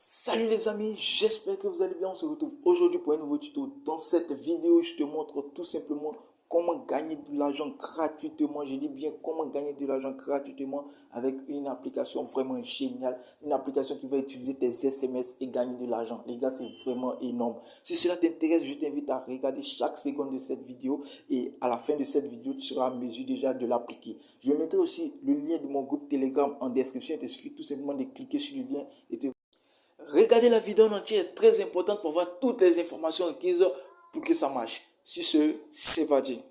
Salut les amis, j'espère que vous allez bien. On se retrouve aujourd'hui pour un nouveau tuto. Dans cette vidéo, je te montre tout simplement comment gagner de l'argent gratuitement. Je dis bien comment gagner de l'argent gratuitement avec une application vraiment géniale. Une application qui va utiliser tes SMS et gagner de l'argent. Les gars, c'est vraiment énorme. Si cela t'intéresse, je t'invite à regarder chaque seconde de cette vidéo. Et à la fin de cette vidéo, tu seras en mesure déjà de l'appliquer. Je mettrai aussi le lien de mon groupe Telegram en description. Il te suffit tout simplement de cliquer sur le lien et te regardez la vidéo en entier, est très importante pour avoir toutes les informations requises pour que ça marche. Sur ce, c'est parti.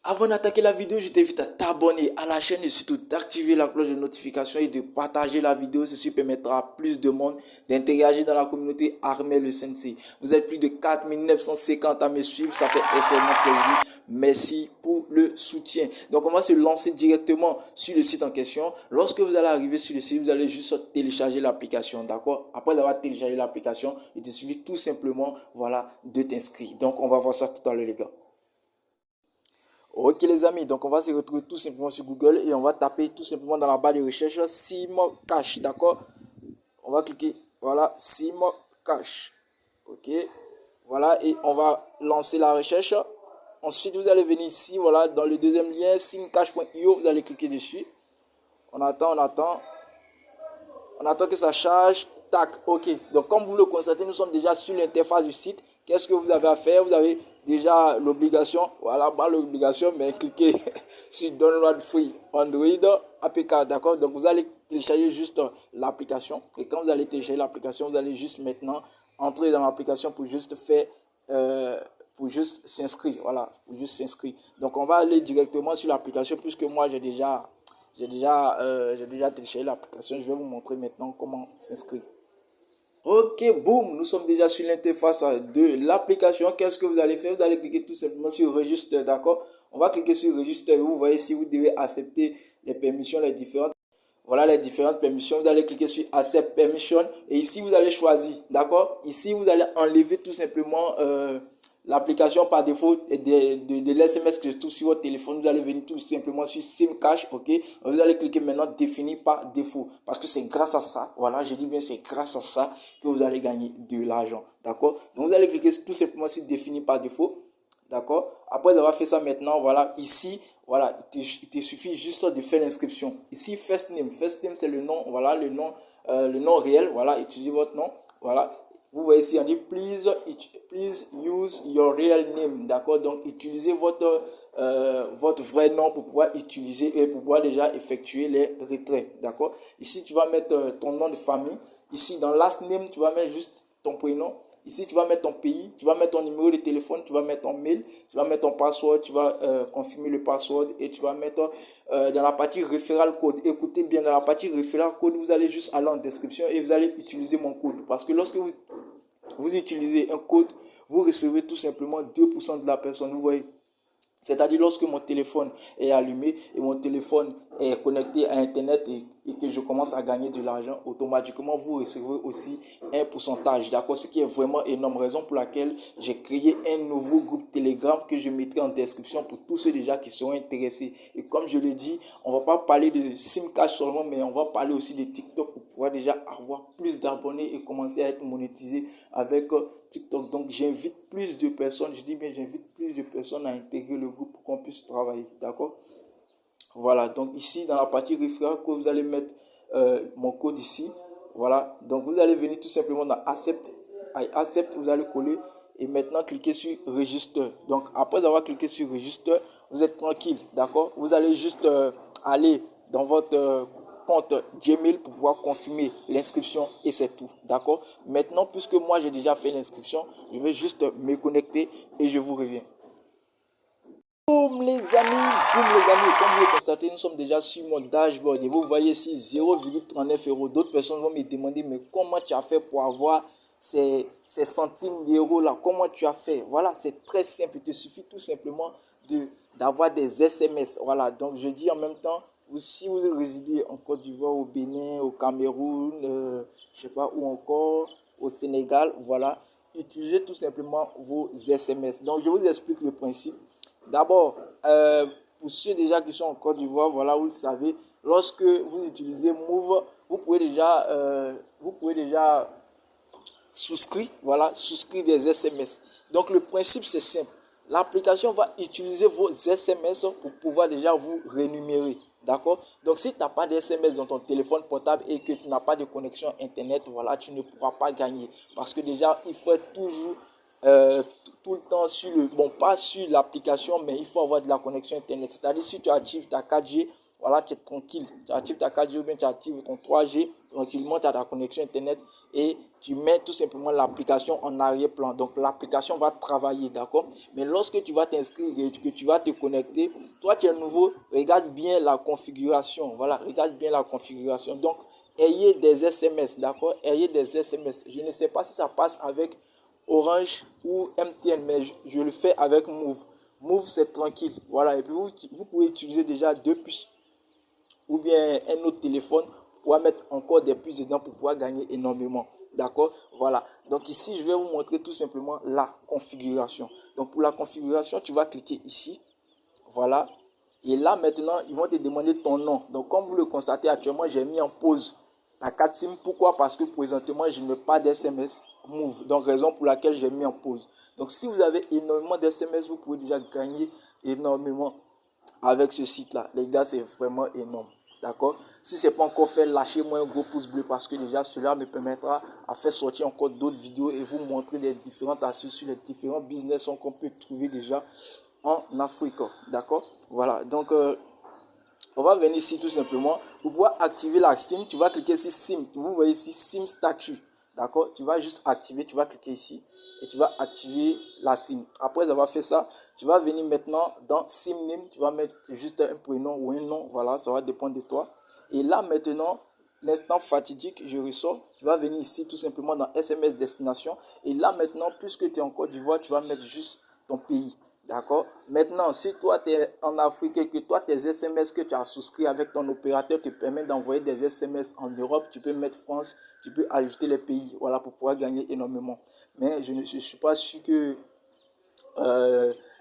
Avant d'attaquer la vidéo, je t'invite à t'abonner à la chaîne et surtout d'activer la cloche de notification et de partager la vidéo. Ceci permettra à plus de monde d'interagir dans la communauté Armel le Sensei. Vous êtes plus de 4950 à me suivre, ça fait extrêmement plaisir. Merci pour le soutien. Donc on va se lancer directement sur le site en question. Lorsque vous allez arriver sur le site, vous allez juste télécharger l'application, d'accord? Après avoir téléchargé l'application, il te suffit tout simplement, voilà, de t'inscrire. Donc on va voir ça tout à l'heure les gars. Ok les amis, donc on va se retrouver tout simplement sur Google et on va taper tout simplement dans la barre de recherche Simocash, d'accord? On va cliquer, voilà, Simocash. Ok, voilà, et on va lancer la recherche. Ensuite, vous allez venir ici, voilà, dans le deuxième lien, simcash.io, vous allez cliquer dessus. On attend que ça charge. Tac, ok. Donc, comme vous le constatez, nous sommes déjà sur l'interface du site. Qu'est-ce que vous avez à faire? Vous avez déjà l'obligation, voilà, pas l'obligation, mais cliquez sur Download Free Android APK, d'accord? Donc, vous allez télécharger juste l'application. Et quand vous allez télécharger l'application, vous allez juste maintenant entrer dans l'application pour juste faire, pour juste s'inscrire, voilà, pour juste s'inscrire. Donc, on va aller directement sur l'application puisque moi, j'ai déjà téléchargé l'application. Je vais vous montrer maintenant comment s'inscrire. Ok, boum, nous sommes déjà sur l'interface de l'application. Qu'est-ce que vous allez faire? Vous allez cliquer tout simplement sur Register, d'accord? On va cliquer sur Register. Vous voyez si vous devez accepter les permissions, les différentes. Voilà les différentes permissions. Vous allez cliquer sur Accept Permission. Et ici, vous allez choisir, d'accord? Ici, vous allez enlever tout simplement l'application par défaut de l'SMS que je trouve sur votre téléphone. Vous allez venir tout simplement sur SimCash, ok? Vous allez cliquer maintenant définir par défaut. Parce que c'est grâce à ça, voilà, je dis bien c'est grâce à ça que vous allez gagner de l'argent, d'accord? Donc vous allez cliquer tout simplement sur définir par défaut. D'accord? Après avoir fait ça maintenant, voilà, ici, voilà, il te suffit juste de faire l'inscription. Ici, first name c'est le nom, voilà, le nom réel, voilà, utilisez votre nom, voilà. Vous voyez ici, on dit please use your real name, d'accord? Donc, utilisez votre vrai nom pour pouvoir utiliser et pour pouvoir déjà effectuer les retraits, d'accord? Ici, tu vas mettre ton nom de famille. Ici, dans last name, tu vas mettre juste ton prénom. Ici, tu vas mettre ton pays, tu vas mettre ton numéro de téléphone, tu vas mettre ton mail, tu vas mettre ton password, tu vas confirmer le password et tu vas mettre dans la partie referral code. Écoutez bien, dans la partie referral code, vous allez juste aller en description et vous allez utiliser mon code. Parce que lorsque vous utilisez un code, vous recevez tout simplement 2% de la personne. Vous voyez? C'est-à-dire lorsque mon téléphone est allumé et mon téléphone est connecté à Internet et que je commence à gagner de l'argent, automatiquement vous recevrez aussi un pourcentage, d'accord? Ce qui est vraiment énorme, raison pour laquelle j'ai créé un nouveau groupe Telegram que je mettrai en description pour tous ceux déjà qui seront intéressés. Et comme je l'ai dit, on va pas parler de SimCash seulement, mais on va parler aussi de TikTok pour pouvoir déjà avoir plus d'abonnés et commencer à être monétisé avec TikTok. Donc j'invite plus de personnes, je dis bien j'invite plus de personnes à intégrer le groupe pour qu'on puisse travailler, d'accord? Voilà, donc ici dans la partie referral que vous allez mettre mon code ici, voilà, donc vous allez venir tout simplement dans Accept, vous allez coller et maintenant cliquer sur Register. Donc après avoir cliqué sur Register, vous êtes tranquille, d'accord? Vous allez juste aller dans votre compte Gmail pour pouvoir confirmer l'inscription et c'est tout, d'accord? Maintenant, puisque moi j'ai déjà fait l'inscription, je vais juste me connecter et je vous reviens. Boum les amis, comme vous le constatez, nous sommes déjà sur mon dashboard et vous voyez ici 0,39 euros. D'autres personnes vont me demander, mais comment tu as fait pour avoir ces centimes d'euros là? Comment tu as fait? Voilà, c'est très simple, il te suffit tout simplement d'avoir des SMS. Voilà, donc je dis en même temps, si vous résidez en Côte d'Ivoire, au Bénin, au Cameroun, je sais pas où encore, au Sénégal, voilà, utilisez tout simplement vos SMS. Donc, je vous explique le principe. D'abord, pour ceux déjà qui sont en Côte d'Ivoire, voilà, vous le savez, lorsque vous utilisez Move, vous pouvez déjà souscrire, voilà, souscrire des SMS. Donc, le principe, c'est simple. L'application va utiliser vos SMS pour pouvoir déjà vous rémunérer. D'accord? Donc, si tu n'as pas d'SMS dans ton téléphone portable et que tu n'as pas de connexion Internet, voilà, tu ne pourras pas gagner. Parce que déjà, il faut être toujours tout le temps sur le... Bon, pas sur l'application, mais il faut avoir de la connexion Internet. C'est-à-dire, si tu actives ta 4G, voilà, tu es tranquille. Tu actives ta 4G ou bien tu actives ton 3G, tranquillement, tu as ta connexion Internet et tu mets tout simplement l'application en arrière-plan. Donc, l'application va travailler, d'accord? Mais lorsque tu vas t'inscrire et que tu vas te connecter, toi, tu es nouveau, regarde bien la configuration. Voilà, regarde bien la configuration. Donc, ayez des SMS, d'accord? Ayez des SMS. Je ne sais pas si ça passe avec Orange ou MTN, mais je le fais avec Move. Move, c'est tranquille. Voilà, et puis vous pouvez utiliser déjà deux puces ou bien un autre téléphone pour mettre encore des puces dedans pour pouvoir gagner énormément. D'accord? Voilà. Donc ici, je vais vous montrer tout simplement la configuration. Donc pour la configuration, tu vas cliquer ici. Voilà. Et là, maintenant, ils vont te demander ton nom. Donc comme vous le constatez actuellement, j'ai mis en pause la carte SIM. Pourquoi? Parce que présentement, je n'ai pas d'SMS Move. Donc raison pour laquelle j'ai mis en pause. Donc si vous avez énormément d'SMS, vous pouvez déjà gagner énormément avec ce site-là. Les gars, c'est vraiment énorme. D'accord? Si ce n'est pas encore fait, lâchez-moi un gros pouce bleu parce que déjà cela me permettra à faire sortir encore d'autres vidéos et vous montrer les différentes astuces sur les différents business qu'on peut trouver déjà en Afrique. D'accord? Voilà. Donc, on va venir ici tout simplement. Pour pouvoir activer la SIM, tu vas cliquer ici SIM. Vous voyez ici SIM statut. D'accord? Tu vas juste activer, tu vas cliquer ici et tu vas activer la SIM. Après avoir fait ça, tu vas venir maintenant dans SIM name. Tu vas mettre juste un prénom ou un nom. Voilà, ça va dépendre de toi. Et là maintenant, l'instant fatidique, je ressors. Tu vas venir ici tout simplement dans SMS destination. Et là maintenant, puisque tu es en Côte d'Ivoire, tu vas mettre juste ton pays. D'accord? Maintenant, si toi, tu es en Afrique et que toi, tes SMS que tu as souscrit avec ton opérateur te permettent d'envoyer des SMS en Europe, tu peux mettre France, tu peux ajouter les pays, voilà, pour pouvoir gagner énormément. Mais je ne suis pas sûr que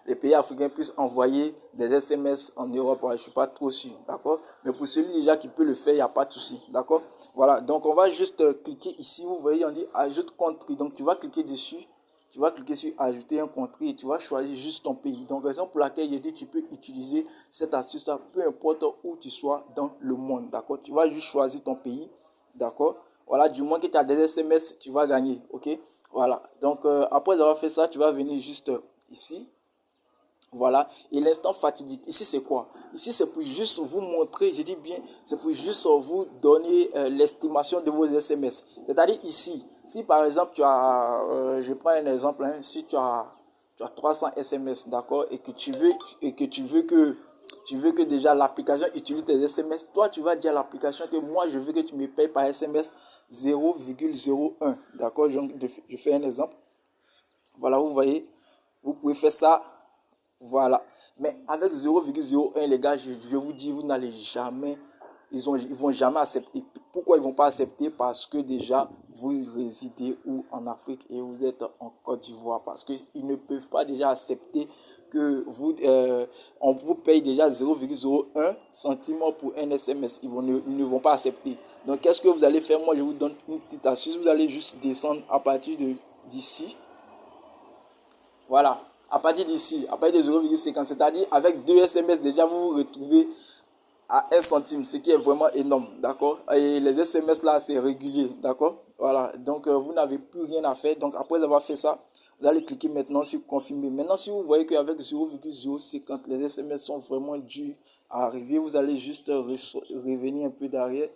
les pays africains puissent envoyer des SMS en Europe. Je ne suis pas trop sûr, d'accord? Mais pour celui déjà qui peut le faire, il n'y a pas de souci, d'accord? Voilà, donc on va juste cliquer ici, vous voyez, on dit ajoute country. Donc tu vas cliquer dessus. Tu vas cliquer sur ajouter un country et tu vas choisir juste ton pays. Donc, raison pour laquelle il dit tu peux utiliser cette astuce, peu importe où tu sois dans le monde. D'accord? Tu vas juste choisir ton pays. D'accord? Voilà, du moins que tu as des SMS, tu vas gagner. Ok? Voilà. Donc, après avoir fait ça, tu vas venir juste ici. Voilà, et l'instant fatidique, ici c'est quoi? Ici c'est pour juste vous montrer, je dis bien, c'est pour juste vous donner l'estimation de vos SMS. C'est-à-dire ici, si par exemple tu as, je prends un exemple, hein, si tu as 300 SMS, d'accord, et que tu veux que déjà l'application utilise tes SMS, toi tu vas dire à l'application que moi je veux que tu me payes par SMS 0,01, d'accord, je fais un exemple. Voilà, vous voyez, vous pouvez faire ça. Voilà. Mais avec 0,01, les gars, je vous dis, vous n'allez jamais, ils vont jamais accepter. Pourquoi ils vont pas accepter? Parce que déjà, vous résidez où en Afrique et vous êtes en Côte d'Ivoire. Parce qu'ils ne peuvent pas déjà accepter que on vous paye déjà 0,01 centime pour un SMS. Ils ne vont pas accepter. Donc, qu'est-ce que vous allez faire? Moi, je vous donne une petite astuce. Vous allez juste descendre à partir d'ici. Voilà. À partir d'ici, à partir de 0,50, c'est-à-dire avec 2 SMS déjà, vous vous retrouvez à 1 centime, ce qui est vraiment énorme, d'accord? Et les SMS là, c'est régulier, d'accord? Voilà, donc vous n'avez plus rien à faire. Donc après avoir fait ça, vous allez cliquer maintenant sur confirmer. Maintenant, si vous voyez qu'avec 0,050, les SMS sont vraiment durs à arriver, vous allez juste revenir un peu derrière,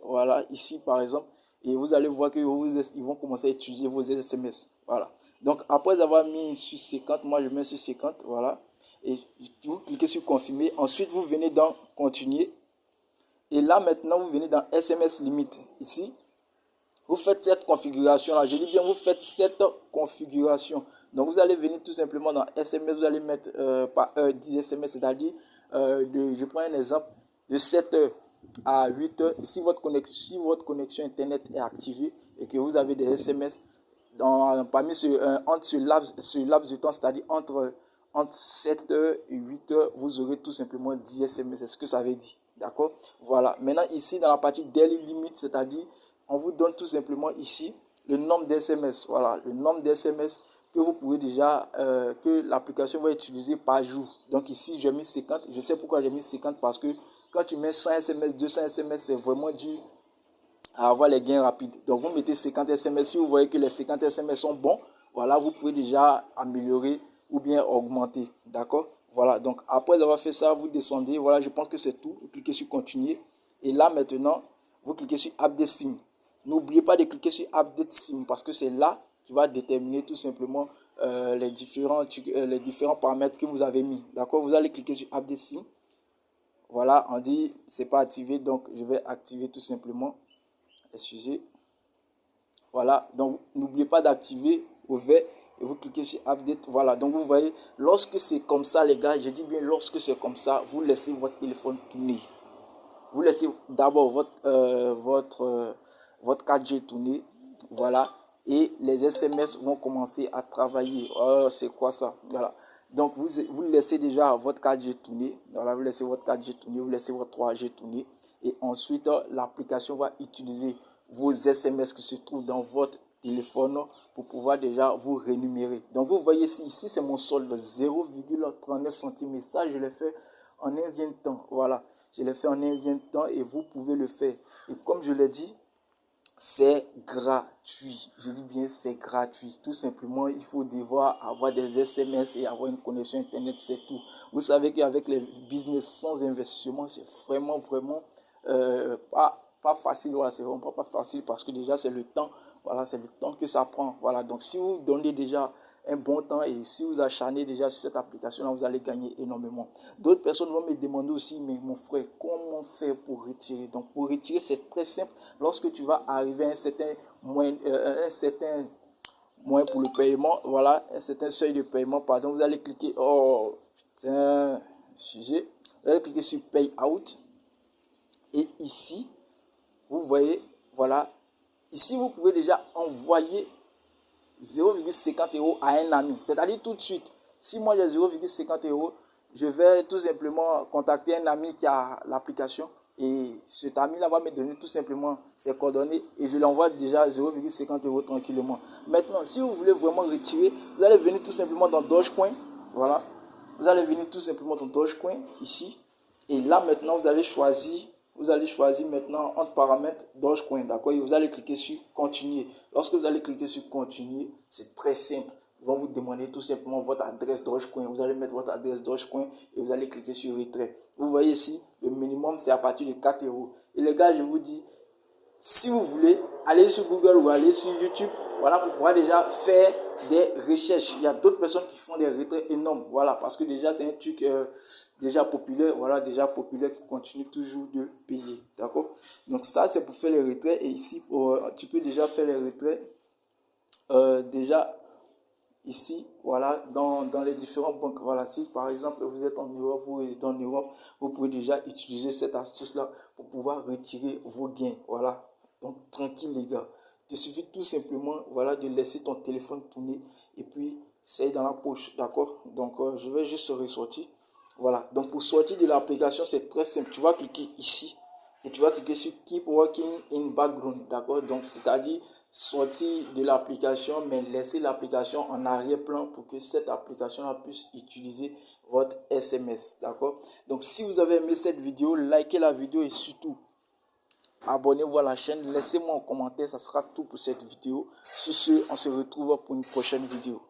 voilà, ici par exemple, et vous allez voir qu'ils vont commencer à utiliser vos SMS. Voilà. Donc, après avoir mis sur 50, moi je mets sur 50, voilà. Et vous cliquez sur confirmer. Ensuite, vous venez dans continuer. Et là, maintenant, vous venez dans SMS limite. Ici, vous faites cette configuration-là. Je dis bien, vous faites cette configuration. Donc, vous allez venir tout simplement dans SMS. Vous allez mettre par heure 10 SMS, c'est-à-dire, je prends un exemple de 7 heures. à 8 heures, si votre connexion Internet est activée et que vous avez des SMS, parmi entre ce laps de temps, c'est-à-dire entre 7 heures et 8 heures, vous aurez tout simplement 10 SMS. C'est ce que ça veut dire. D'accord? Voilà. Maintenant, ici, dans la partie daily limit, c'est-à-dire, on vous donne tout simplement ici le nombre d'SMS. Voilà, le nombre d'SMS que vous pouvez déjà, que l'application va utiliser par jour. Donc ici, j'ai mis 50. Je sais pourquoi j'ai mis 50 parce que quand tu mets 100 SMS, 200 SMS, c'est vraiment dû à avoir les gains rapides. Donc vous mettez 50 SMS. Si vous voyez que les 50 SMS sont bons, voilà, vous pouvez déjà améliorer ou bien augmenter. D'accord? Voilà, donc après avoir fait ça, vous descendez. Voilà, je pense que c'est tout. Vous cliquez sur continuer. Et là maintenant, vous cliquez sur Update SIM. N'oubliez pas de cliquer sur Update SIM parce que c'est là qui va déterminer tout simplement les différents paramètres que vous avez mis. D'accord? Vous allez cliquer sur Update SIM. Voilà, on dit c'est pas activé, donc je vais activer tout simplement. Excusez. Voilà, donc n'oubliez pas d'activer au vert et vous cliquez sur Update. Voilà, donc vous voyez, lorsque c'est comme ça, les gars, je dis bien lorsque c'est comme ça, vous laissez votre téléphone tourner. Vous laissez d'abord votre 4G tourner. Voilà, et les SMS vont commencer à travailler. Oh, c'est quoi ça? Voilà. Donc, vous laissez déjà votre 4G tourner. Voilà, vous laissez votre 4G tourner, vous laissez votre 3G tourner. Et ensuite, l'application va utiliser vos SMS qui se trouvent dans votre téléphone pour pouvoir déjà vous rémunérer. Donc, vous voyez ici c'est mon solde 0,39 centimes. Et ça, je l'ai fait en un rien de temps. Voilà, je l'ai fait en un rien de temps et vous pouvez le faire. Et comme je l'ai dit, c'est gratuit. Je dis bien c'est gratuit. Tout simplement, il faut devoir avoir des SMS et avoir une connexion Internet, c'est tout. Vous savez qu'avec les business sans investissement, c'est vraiment pas facile. Voilà, c'est vraiment pas facile parce que déjà c'est le temps. Voilà, c'est le temps que ça prend. Voilà, donc si vous donnez déjà un bon temps et si vous acharnez déjà sur cette application-là, vous allez gagner énormément. D'autres personnes vont me demander aussi, mais mon frère, comment faire pour retirer? Donc pour retirer, c'est très simple. Lorsque tu vas arriver à un certain moyen pour le paiement, voilà, un certain seuil de paiement, pardon, vous allez cliquer, oh, putain, sujet, vous allez cliquer sur Pay Out. Et ici, vous voyez, voilà, ici vous pouvez déjà envoyer 0,50 € à un ami. C'est-à-dire tout de suite, si moi j'ai 0,50 €, je vais tout simplement contacter un ami qui a l'application et cet ami-là va me donner tout simplement ses coordonnées et je lui envoie déjà 0,50 € tranquillement. Maintenant, si vous voulez vraiment retirer, vous allez venir tout simplement dans Dogecoin. Voilà. Vous allez venir tout simplement dans Dogecoin ici. Et là maintenant, vous allez choisir maintenant entre paramètres Dogecoin, d'accord? Et vous allez cliquer sur continuer. Lorsque vous allez cliquer sur continuer, c'est très simple. Ils vont vous demander tout simplement votre adresse Dogecoin. Vous allez mettre votre adresse Dogecoin et vous allez cliquer sur retrait. Vous voyez ici, le minimum c'est à partir de 4 €. Et les gars, je vous dis, si vous voulez, allez sur Google ou allez sur YouTube, voilà, pour pouvoir déjà faire des recherches. Il y a d'autres personnes qui font des retraits énormes, voilà, parce que déjà c'est un truc déjà populaire, voilà, déjà populaire qui continue toujours de payer, d'accord? Donc ça c'est pour faire les retraits et ici tu peux déjà faire les retraits déjà ici, voilà, dans les différentes banques. Voilà, si par exemple vous êtes en Europe, vous résidez en Europe, vous pouvez déjà utiliser cette astuce-là pour pouvoir retirer vos gains. Voilà, donc tranquille les gars. Il te suffit tout simplement, voilà, de laisser ton téléphone tourner et puis c'est dans la poche, d'accord? Donc je vais juste ressortir. Voilà, donc pour sortir de l'application, c'est très simple. Tu vas cliquer ici et tu vas cliquer sur Keep Working in Background, d'accord? Donc c'est-à-dire sortir de l'application, mais laisser l'application en arrière-plan pour que cette application puisse utiliser votre SMS, d'accord? Donc si vous avez aimé cette vidéo, likez la vidéo et surtout abonnez-vous à la chaîne, laissez-moi un commentaire, ça sera tout pour cette vidéo. Sur ce, on se retrouve pour une prochaine vidéo.